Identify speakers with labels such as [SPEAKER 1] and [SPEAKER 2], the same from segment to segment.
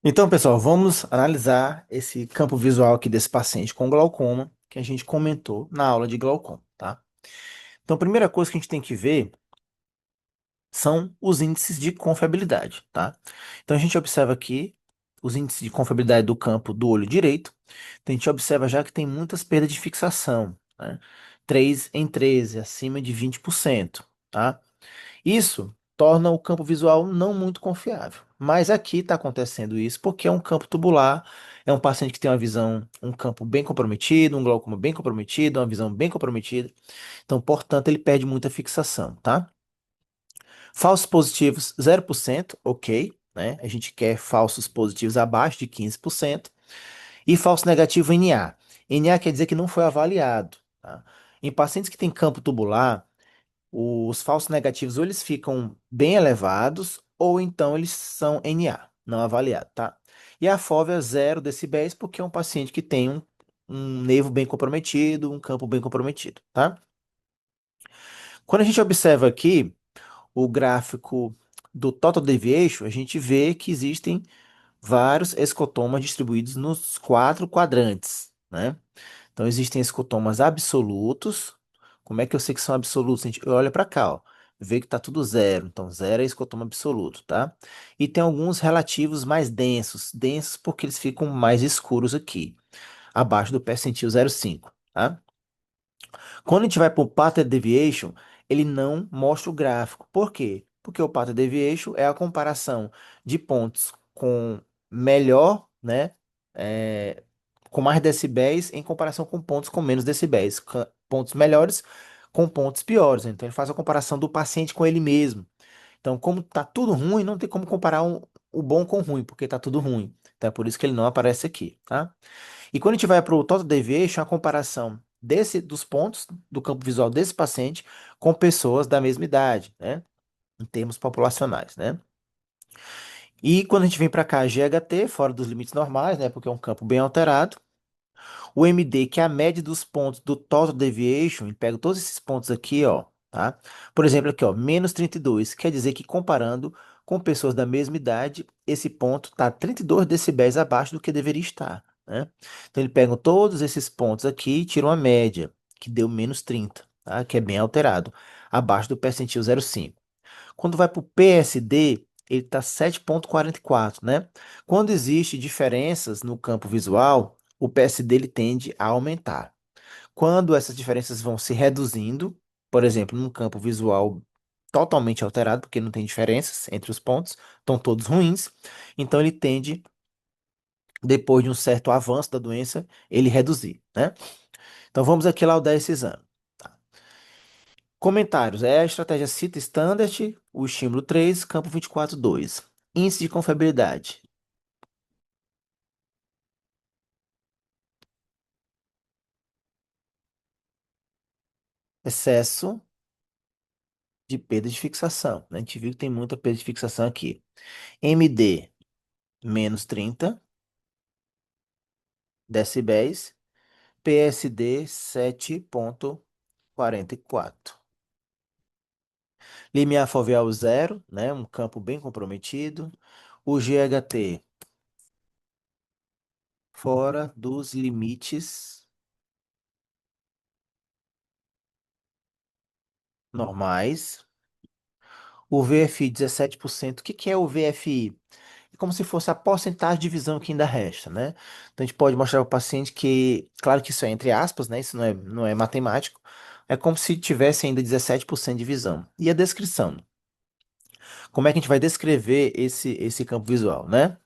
[SPEAKER 1] Então, pessoal, vamos analisar esse campo visual aqui desse paciente com glaucoma que a gente comentou na aula de glaucoma, tá? Então, a primeira coisa que a gente tem que ver são os índices de confiabilidade, tá? Então, a gente observa aqui os índices de confiabilidade do campo do olho direito. Então, a gente observa já que tem muitas perdas de fixação, né? 3 em 13, acima de 20%, tá? Isso torna o campo visual não muito confiável. Mas aqui está acontecendo isso porque é um campo tubular, é um paciente que tem uma visão, um campo bem comprometido, um glaucoma bem comprometido, uma visão bem comprometida. Então, portanto, ele perde muita fixação, tá? Falsos positivos, 0%, ok, né? A gente quer falsos positivos abaixo de 15%. E falso negativo NA. NA quer dizer que não foi avaliado, tá? Em pacientes que têm campo tubular, os falsos negativos ou eles ficam bem elevados ou então eles são NA, não avaliado, tá? E a fóvea 0 decibéis porque é um paciente que tem um nervo bem comprometido, um campo bem comprometido, tá? Quando a gente observa aqui o gráfico do Total Deviation, a gente vê que existem vários escotomas distribuídos nos 4 quadrantes, né? Então, existem escotomas absolutos. Como é que eu sei que são absolutos? A gente olha para cá, ó, vê que está tudo zero. Então, zero é escotoma absoluto, tá? E tem alguns relativos mais densos. Densos porque eles ficam mais escuros aqui, abaixo do percentil 0,5, tá? Quando a gente vai para o Pattern Deviation, ele não mostra o gráfico. Por quê? Porque o Pattern Deviation é a comparação de pontos com melhor, né? é, com mais decibéis em comparação com pontos com menos decibéis. Pontos melhores com pontos piores. Então ele faz a comparação do paciente com ele mesmo. Então, como tá tudo ruim, não tem como comparar o bom com o ruim, porque tá tudo ruim. Então é por isso que ele não aparece aqui, tá? E quando a gente vai para o Total Deviation, a comparação dos pontos do campo visual desse paciente com pessoas da mesma idade, né? Em termos populacionais, né? E quando a gente vem para cá, GHT, fora dos limites normais, né? Porque é um campo bem alterado. O MD, que é a média dos pontos do Total Deviation, e pega todos esses pontos aqui, ó, tá? Por exemplo, aqui, ó, -32, quer dizer que comparando com pessoas da mesma idade, esse ponto está 32 decibéis abaixo do que deveria estar, né? Então, ele pega todos esses pontos aqui e tira uma média, que deu -30, tá? Que é bem alterado, abaixo do percentil 0,5. Quando vai para o PSD, ele está 7,44, né? Quando existe diferenças no campo visual, o PSD ele tende a aumentar. Quando essas diferenças vão se reduzindo, por exemplo, num campo visual totalmente alterado, porque não tem diferenças entre os pontos, estão todos ruins, então ele tende, depois de um certo avanço da doença, ele reduzir, né? Então vamos aqui laudar esse exame. Comentários. É a estratégia cita standard, o estímulo 3, campo 24,2. Índice de confiabilidade. Excesso de perda de fixação, né? A gente viu que tem muita perda de fixação aqui. MD, -30 decibéis. PSD, 7,44. Limiar foveal 0, né? Um campo bem comprometido. O GHT, fora dos limites normais. O VFI 17%. O que que é o VFI? É como se fosse a porcentagem de visão que ainda resta, né? Então a gente pode mostrar para o paciente que, claro que isso é entre aspas, né? Isso não é matemático. É como se tivesse ainda 17% de visão. E a descrição? Como é que a gente vai descrever esse campo visual, né?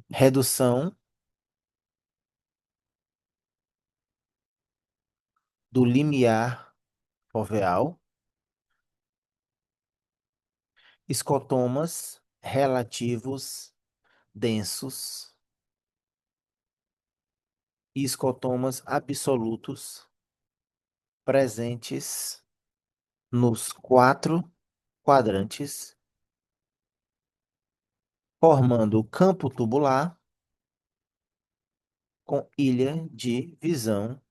[SPEAKER 1] Redução do limiar foveal, escotomas relativos densos e escotomas absolutos presentes nos 4 quadrantes, formando o campo tubular com ilha de visão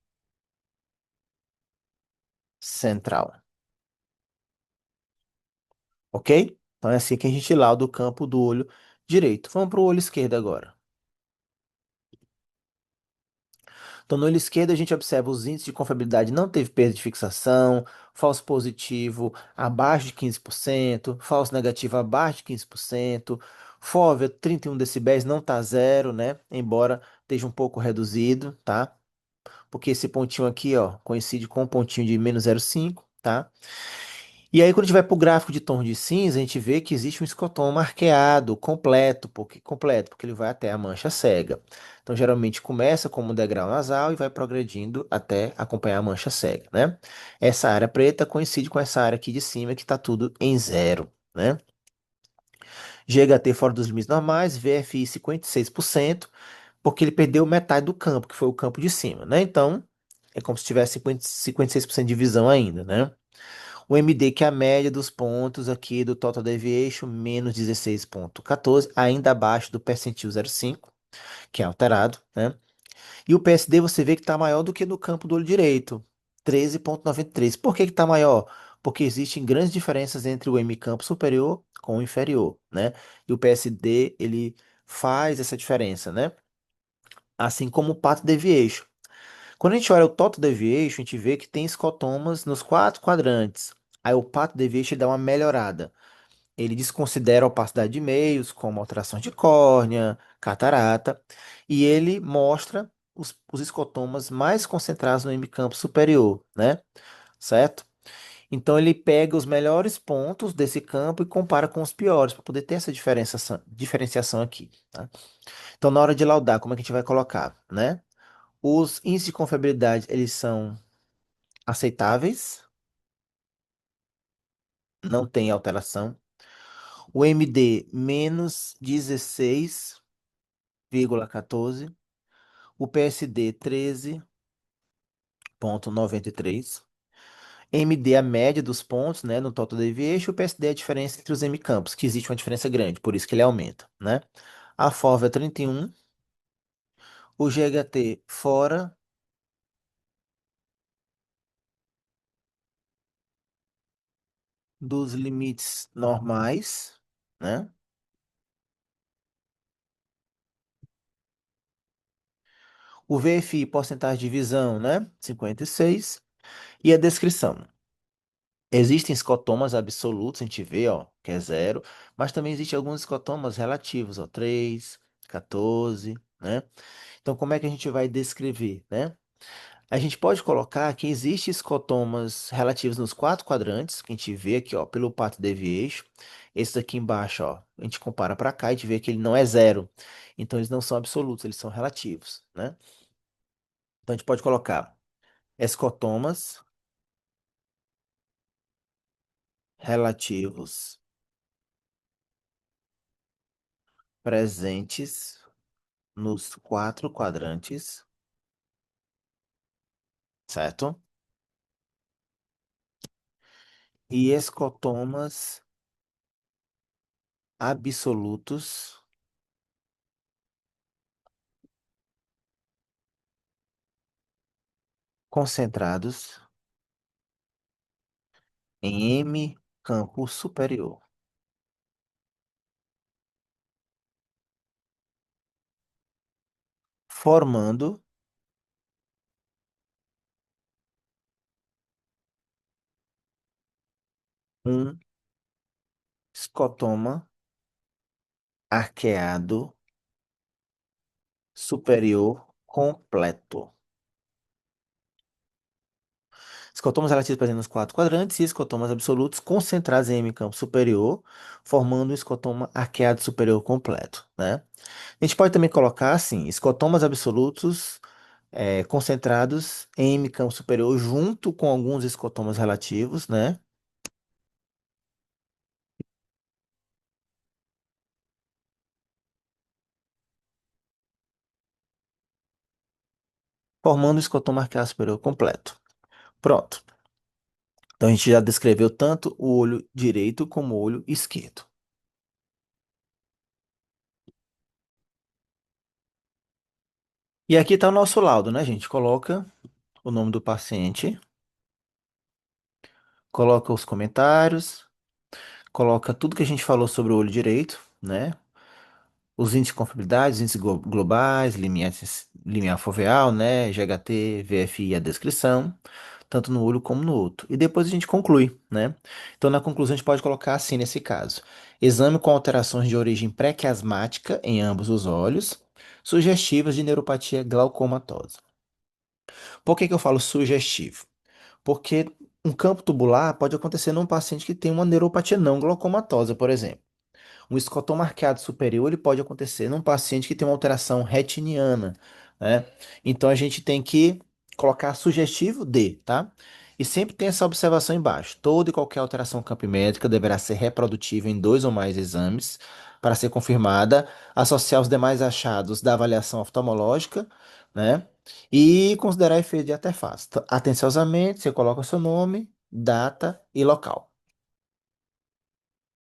[SPEAKER 1] central. Ok? Então é assim que a gente lauda o campo do olho direito. Vamos para o olho esquerdo agora. Então, no olho esquerdo, a gente observa os índices de confiabilidade não teve perda de fixação, falso positivo abaixo de 15%, falso negativo abaixo de 15%, FOVEA 31 decibéis não está zero, né? Embora esteja um pouco reduzido, tá? Porque esse pontinho aqui, ó, coincide com o pontinho de menos 0,5, tá? E aí, quando a gente vai para o gráfico de tons de cinza, a gente vê que existe um escotoma arqueado, completo, porque ele vai até a mancha cega. Então, geralmente começa como um degrau nasal e vai progredindo até acompanhar a mancha cega, né? Essa área preta coincide com essa área aqui de cima, que está tudo em zero, né? GHT fora dos limites normais, VFI 56%, porque ele perdeu metade do campo, que foi o campo de cima, né? Então, é como se tivesse 56% de visão ainda, né? O MD, que é a média dos pontos aqui do Total Deviation, menos 16,14, ainda abaixo do percentil 0,5, que é alterado, né? E o PSD você vê que está maior do que no campo do olho direito, 13,93. Por que que está maior? Porque existem grandes diferenças entre o M campo superior com o inferior, né? E o PSD, ele faz essa diferença, né? Assim como o Path Deviation. Quando a gente olha o Total Deviation, a gente vê que tem escotomas nos quatro quadrantes. Aí o Path Deviation dá uma melhorada. Ele desconsidera a opacidade de meios, como alterações de córnea, catarata, e ele mostra os escotomas mais concentrados no hemicampo superior, né? Certo? Então ele pega os melhores pontos desse campo e compara com os piores, para poder ter essa diferenciação aqui, tá? Então, na hora de laudar, como é que a gente vai colocar, né? Os índices de confiabilidade, eles são aceitáveis, não tem alteração. O MD, menos 16,14. O PSD, 13,93. MD, a média dos pontos, né, no Total Deviation. O PSD é a diferença entre os M campos, que existe uma diferença grande, por isso que ele aumenta, né? A FOV é 31. O GHT fora dos limites normais, né? O VFI, porcentagem de visão, né? 56. E a descrição. Existem escotomas absolutos, a gente vê, ó, que é zero, mas também existem alguns escotomas relativos, ó, 3, 14, né? Então, como é que a gente vai descrever, né? A gente pode colocar que existem escotomas relativos nos quatro quadrantes, que a gente vê aqui, ó, pelo path deviation. Esse daqui embaixo, ó, a gente compara para cá e a gente vê que ele não é zero. Então, eles não são absolutos, eles são relativos, né? Então, a gente pode colocar escotomas relativos presentes nos quatro quadrantes, certo? E escotomas absolutos concentrados em M campo superior, formando um escotoma arqueado superior completo. Escotomas relativos presentes nos quatro quadrantes e escotomas absolutos concentrados em M campo superior, formando um escotoma arqueado superior completo, né? A gente pode também colocar assim, escotomas absolutos concentrados em M campo superior junto com alguns escotomas relativos, né? Formando o escotoma arqueado superior completo. Pronto. Então a gente já descreveu tanto o olho direito como o olho esquerdo. E aqui está o nosso laudo, né, gente? Coloca o nome do paciente, coloca os comentários, coloca tudo que a gente falou sobre o olho direito, né? os índices de confiabilidade, os índices globais, limiar foveal, né, GHT, VFI e a descrição, tanto no olho como no outro. E depois a gente conclui, né? Então, na conclusão, a gente pode colocar assim nesse caso: exame com alterações de origem pré-quiasmática em ambos os olhos, sugestivas de neuropatia glaucomatosa. Por que que eu falo sugestivo? Porque um campo tubular pode acontecer num paciente que tem uma neuropatia não glaucomatosa, por exemplo. Um escotoma arqueado superior ele pode acontecer num paciente que tem uma alteração retiniana, né? Então a gente tem que colocar sugestivo de, tá? E sempre tem essa observação embaixo. Toda e qualquer alteração campimétrica deverá ser reprodutível em dois ou mais exames para ser confirmada, associar os demais achados da avaliação oftalmológica, né? E considerar efeito de artefato. Atenciosamente, você coloca o seu nome, data e local.